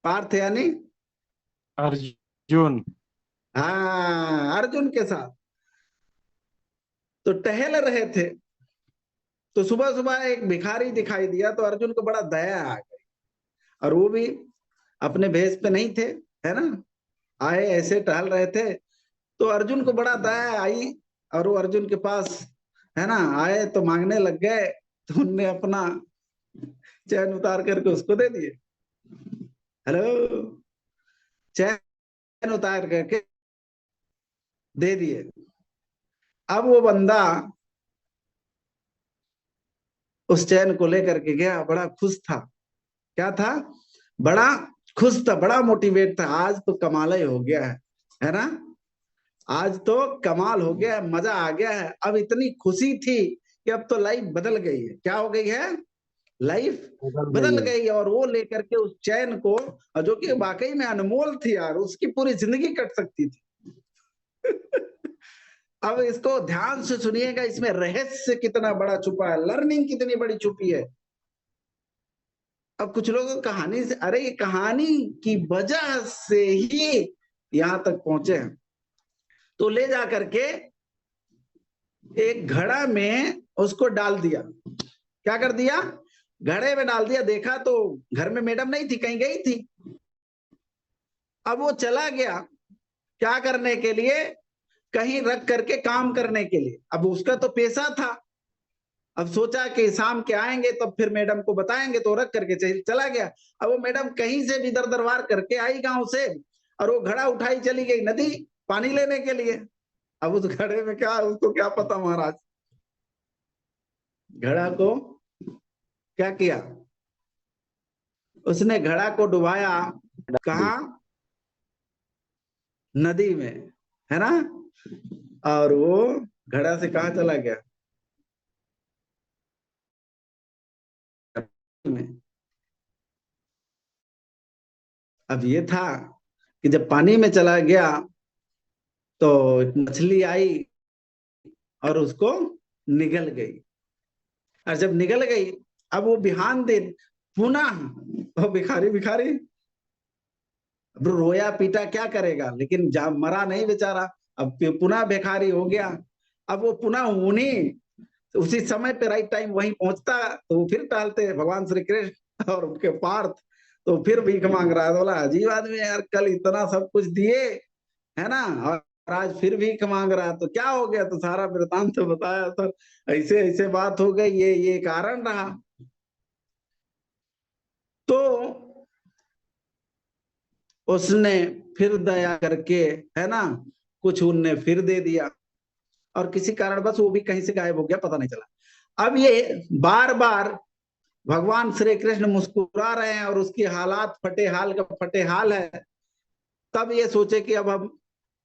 पार्थ यानी अर्जुन। हाँ, अर्जुन के साथ तो टहल रहे थे। तो सुबह सुबह एक भिखारी दिखाई दिया तो अर्जुन को बड़ा दया आ गई। और वो भी अपने भेष पे नहीं थे, है ना, आए ऐसे टहल रहे थे। तो अर्जुन को बड़ा दया आई और वो अर्जुन के पास, है ना, आए तो मांगने लग गए। तो उनने अपना चैन उतार करके उसको दे दिए। हेलो, चैन उतार करके दे दिए। अब वो बंदा उस चैन को लेकर के गया, बड़ा खुश था। क्या था? बड़ा खुश था, बड़ा मोटिवेट था। आज तो कमाल ही हो गया है ना, आज तो कमाल हो गया है, मजा आ गया है। अब इतनी खुशी थी कि अब तो लाइफ बदल गई है। क्या हो गई है? लाइफ बदल गई बदल है। गई। और वो लेकर के उस चैन को, जो कि वाकई में अनमोल थी यार, उसकी पूरी जिंदगी कट सकती थी। अब इसको ध्यान से सुनिएगा, इसमें रहस्य कितना बड़ा छुपा है, लर्निंग कितनी बड़ी छुपी है। अब कुछ लोग कहानी से, अरे ये कहानी की वजह से ही यहां तक पहुंचे हैं। तो ले जा करके एक घड़ा में उसको डाल दिया। क्या कर दिया? घड़े में डाल दिया। देखा तो घर में मैडम नहीं थी, कहीं गई थी। अब वो चला गया क्या करने के लिए? कहीं रख करके काम करने के लिए। अब उसका तो पेशा था। अब सोचा कि शाम के आएंगे तो फिर मैडम को बताएंगे, तो रख करके चला गया। अब वो मैडम कहीं से भी दर दरबार करके आई गांव से, और वो घड़ा उठाई चली गई नदी पानी लेने के लिए। अब उस घड़े में क्या, उसको क्या पता महाराज, घड़ा को क्या किया? उसने घड़ा को डुबाया। कहा? नदी में, है ना। और वो घड़ा से कहा चला गया? में। अब ये था कि जब पानी में चला गया तो मछली आई और उसको निगल गई। और जब निगल गई, अब वो बिहान दिन पुनः, वो भिखारी भिखारी अब रोया पीटा क्या करेगा, लेकिन जा मरा नहीं बेचारा। अब पुनः भिखारी हो गया। अब वो पुनः उन्हीं उसी समय पे राइट टाइम वहीं पहुंचता, तो वो फिर टालते भगवान श्री कृष्ण और उनके पार्थ। तो फिर भीख मांग रहा है। तो बोला अजीब आदमी है यार, कल इतना सब कुछ दिए, है ना, और आज फिर भीख मांग रहा है, तो क्या हो गया? तो सारा वृतांत तो बताया सर, ऐसे ऐसे बात हो गई, ये कारण रहा। तो उसने फिर दया करके, है ना, कुछ उनने फिर दे दिया। और किसी कारण बस वो भी कहीं से गायब हो गया, पता नहीं चला। अब ये बार बार भगवान श्री कृष्ण मुस्कुरा रहे हैं और उसकी हालात फटे हाल का फटे हाल है। तब ये सोचे कि अब हम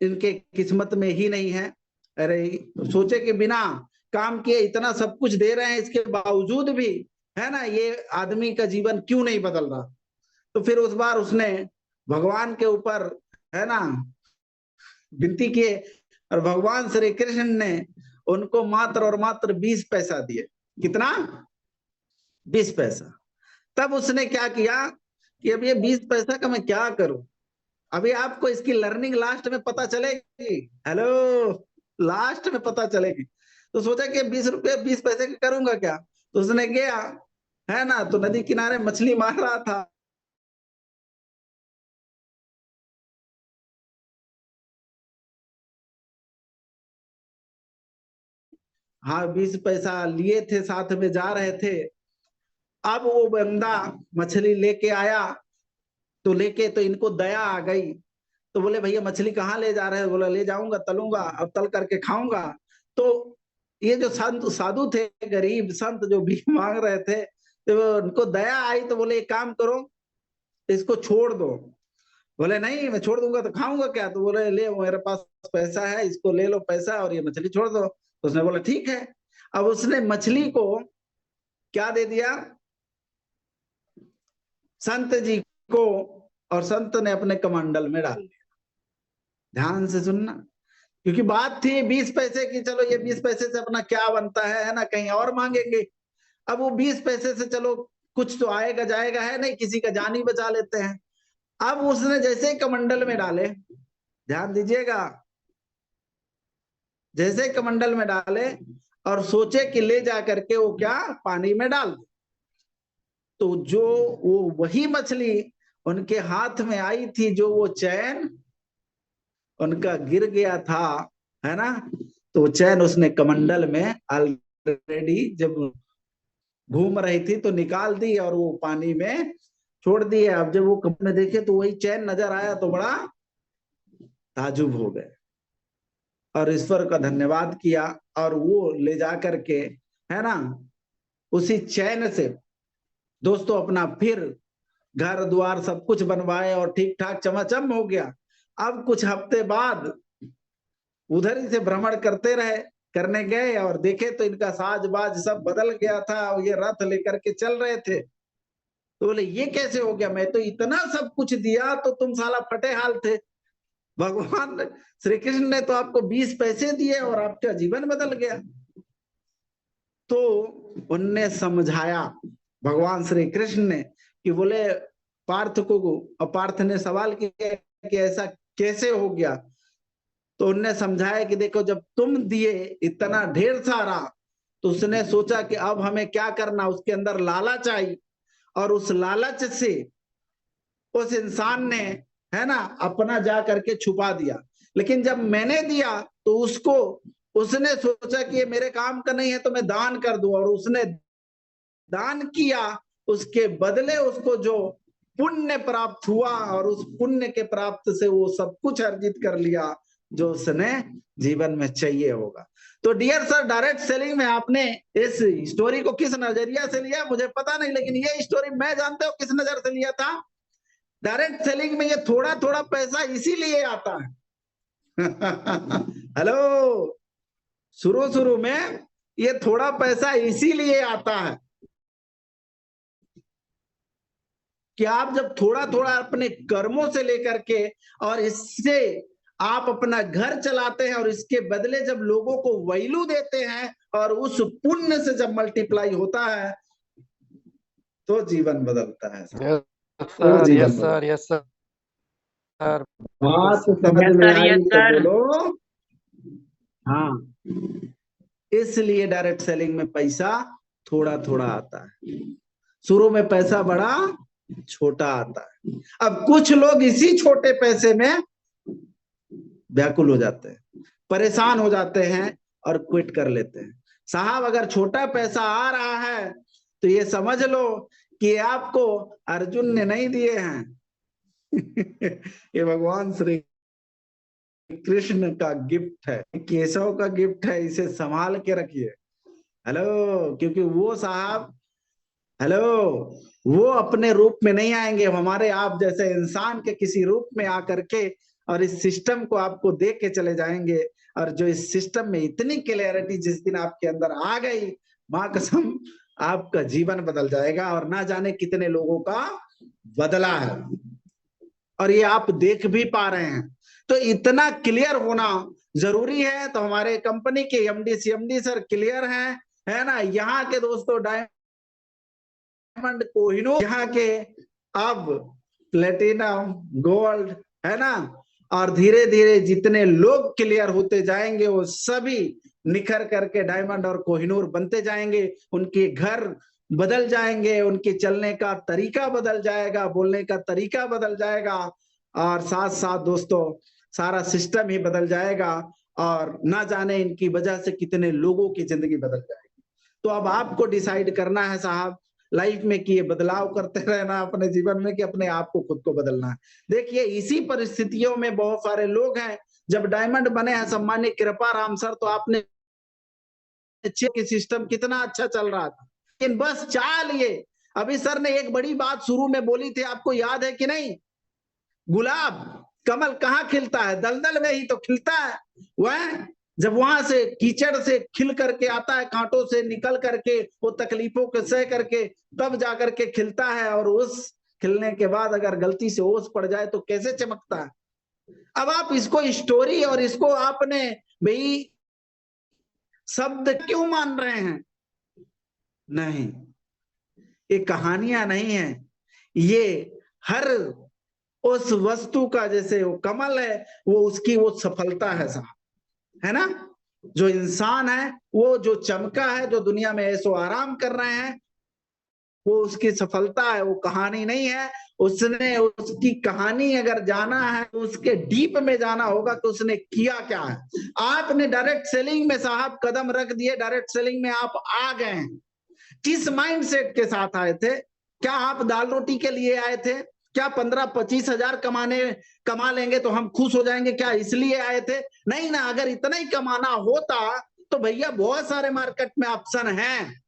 इनके किस्मत में ही नहीं है। अरे, सोचे कि बिना काम किए इतना सब कुछ दे रहे हैं, इसके बावजूद भी, है ना, ये आदमी का जीवन क्यों नहीं बदल रहा। तो फिर उस बार उसने भगवान के ऊपर, है ना, विनती किए। और भगवान श्री कृष्ण ने उनको मात्र और मात्र 20 पैसा दिए। कितना? 20 पैसा। तब उसने क्या किया कि अब ये 20 पैसा का मैं क्या करूं। अभी आपको इसकी लर्निंग लास्ट में पता चलेगी। हेलो, लास्ट में पता चलेगी। तो सोचा कि 20 रुपये 20 पैसे का करूंगा क्या। तो उसने गया, है ना, तो नदी किनारे मछली मार रहा था। हाँ, 20 पैसा लिए थे, साथ में जा रहे थे। अब वो बंदा मछली लेके आया। तो लेके तो इनको दया आ गई। तो बोले भैया मछली कहाँ ले जा रहे हैं? बोला ले जाऊंगा, तलूंगा, अब तल करके खाऊंगा। तो ये जो संत साधु थे, गरीब संत जो भीख मांग रहे थे, तो उनको दया आई। तो बोले एक काम करो, इसको छोड़ दो। बोले नहीं, मैं छोड़ दूंगा तो खाऊंगा क्या। तो बोले ले, मेरे पास पैसा है, इसको ले लो पैसा और ये मछली छोड़ दो। तो उसने बोला ठीक है। अब उसने मछली को क्या दे दिया? संत जी को। और संत ने अपने कमंडल में डाल दिया। ध्यान से सुनना, क्योंकि बात थी 20 पैसे की। चलो ये 20 पैसे से अपना क्या बनता है ना, कहीं और मांगेंगे। अब वो 20 पैसे से चलो कुछ तो आएगा जाएगा है नहीं, किसी का जान ही बचा लेते हैं। अब उसने जैसे ही कमंडल में डाले, ध्यान दीजिएगा, जैसे ही कमंडल में डाले और सोचे कि ले जा करके वो क्या पानी में डाल दे, तो जो वो वही मछली उनके हाथ में आई थी, जो वो चैन उनका गिर गया था, है ना, तो चैन उसने कमंडल में ऑलरेडी जब घूम रही थी तो निकाल दी और वो पानी में छोड़ दी। अब जब वो कमंडल में देखे तो वही चैन नजर आया तो बड़ा ताजुब हो गए और ईश्वर का धन्यवाद किया, और वो ले जा करके, है ना, उसी चैन से दोस्तों अपना फिर घर द्वार सब कुछ बनवाए और ठीक ठाक चमाचम हो गया। अब कुछ हफ्ते बाद उधर ही से भ्रमण करते रहे, करने गए और देखे तो इनका साज बाज सब बदल गया था, ये रथ लेकर के चल रहे थे। तो बोले ये कैसे हो गया, मैं तो इतना सब कुछ दिया तो तुम साला फटे हाल थे। भगवान श्री कृष्ण ने तो आपको 20 पैसे दिए और आपका जीवन बदल गया। तो उनने समझाया भगवान श्री कृष्ण ने कि बोले पार्थ को, और पार्थ ने सवाल किया कि ऐसा कैसे हो गया। तो उनने समझाया कि देखो जब तुम दिए इतना ढेर सारा, तो उसने सोचा कि अब हमें क्या करना, उसके अंदर लालच आई और उस लालच से उस इंसान ने, है ना, अपना जा करके छुपा दिया। लेकिन जब मैंने दिया तो उसको, उसने सोचा कि ये मेरे काम का नहीं है तो मैं दान कर दूं, और उसने दान किया, उसके बदले उसको जो पुण्य प्राप्त हुआ और उस पुण्य के प्राप्त से वो सब कुछ अर्जित कर लिया जो उसने जीवन में चाहिए होगा। तो डियर सर, डायरेक्ट सेलिंग में आपने इस स्टोरी को किस नजरिया से लिया मुझे पता नहीं, लेकिन ये स्टोरी मैं जानते हो किस नजर से लिया था। डायरेक्ट सेलिंग में ये थोड़ा थोड़ा पैसा इसीलिए आता है हेलो, शुरू शुरू में ये थोड़ा पैसा इसीलिए आता है कि आप जब थोड़ा थोड़ा अपने कर्मों से लेकर के और इससे आप अपना घर चलाते हैं और इसके बदले जब लोगों को वैल्यू देते हैं और उस पुण्य से जब मल्टीप्लाई होता है तो जीवन बदलता है, यस तो सर, जीवन यस बदलता सर, यस सर, है। बिल्कुल बात सर। समझ यस में सर, आई यस तो सर। बोलो हाँ। इसलिए डायरेक्ट सेलिंग में पैसा थोड़ा थोड़ा आता है, शुरू में पैसा बड़ा छोटा आता है। अब कुछ लोग इसी छोटे पैसे में व्याकुल हो जाते हैं, परेशान हो जाते हैं और क्विट कर लेते हैं। साहब अगर छोटा पैसा आ रहा है तो ये समझ लो कि आपको अर्जुन ने नहीं दिए हैं ये भगवान श्री कृष्ण का गिफ्ट है, केशव का गिफ्ट है, इसे संभाल के रखिए। हेलो, क्योंकि वो साहब, हेलो, वो अपने रूप में नहीं आएंगे, हमारे आप जैसे इंसान के किसी रूप में आकर के और इस सिस्टम को आपको देख के चले जाएंगे। और जो इस सिस्टम में इतनी क्लियरिटी जिस दिन आपके अंदर आ गई, मां कसम आपका जीवन बदल जाएगा और ना जाने कितने लोगों का बदला है, और ये आप देख भी पा रहे हैं। तो इतना क्लियर होना जरूरी है। तो हमारे कंपनी के एमडी सीएमडी सर क्लियर हैं, है ना, यहाँ के दोस्तों डायमंड कोहिनूर, यहाँ के अब प्लेटिनम गोल्ड, है ना, और धीरे धीरे जितने लोग क्लियर होते जाएंगे वो सभी निखर करके डायमंड और कोहिनूर बनते जाएंगे, उनके घर बदल जाएंगे, उनके चलने का तरीका बदल जाएगा, बोलने का तरीका बदल जाएगा, और साथ साथ दोस्तों सारा सिस्टम ही बदल जाएगा, और ना जाने इनकी वजह से कितने लोगों की जिंदगी बदल जाएगी। तो अब आपको डिसाइड करना है साहब लाइफ में कि ये बदलाव करते रहना अपने जीवन में कि अपने आप को खुद को बदलना है। देखिए इसी परिस्थितियों में बहुत सारे लोग हैं, जब डायमंड बने हैं सम्मान्य कृपा राम सर, तो आपने की सिस्टम कितना अच्छा चल रहा था, लेकिन बस चाल ये, अभी सर ने एक बड़ी बात शुरू में बोली थी, आपको याद है कि नहीं, गुलाब कमल कहाँ खिलता है, दलदल में ही तो खिलता है। वह जब वहां से कीचड़ से खिल करके आता है, कांटों से निकल करके, वो तकलीफों के सह करके तब जाकर के खिलता है, और उस खिलने के बाद अगर गलती से ओस पड़ जाए तो कैसे चमकता है। अब आप इसको स्टोरी और इसको आपने भाई शब्द क्यों मान रहे हैं, नहीं, ये कहानियां नहीं है, ये हर उस वस्तु का जैसे वो कमल है, वो उसकी वो सफलता है साहब, है ना। जो इंसान है वो जो चमका है, जो दुनिया में ऐसो आराम कर रहे हैं, वो उसकी सफलता है, वो कहानी नहीं है। उसने उसकी कहानी अगर जाना है तो उसके डीप में जाना होगा तो उसने किया क्या है। आपने डायरेक्ट सेलिंग में साहब कदम रख दिए, डायरेक्ट सेलिंग में आप आ गए हैं। किस माइंडसेट के साथ आए थे? क्या आप दाल रोटी के लिए आए थे? क्या 15-25 हजार कमा लेंगे तो हम खुश हो जाएंगे, क्या इसलिए आए थे? नहीं ना। अगर इतना ही कमाना होता तो भैया बहुत सारे मार्केट में ऑप्शन हैं,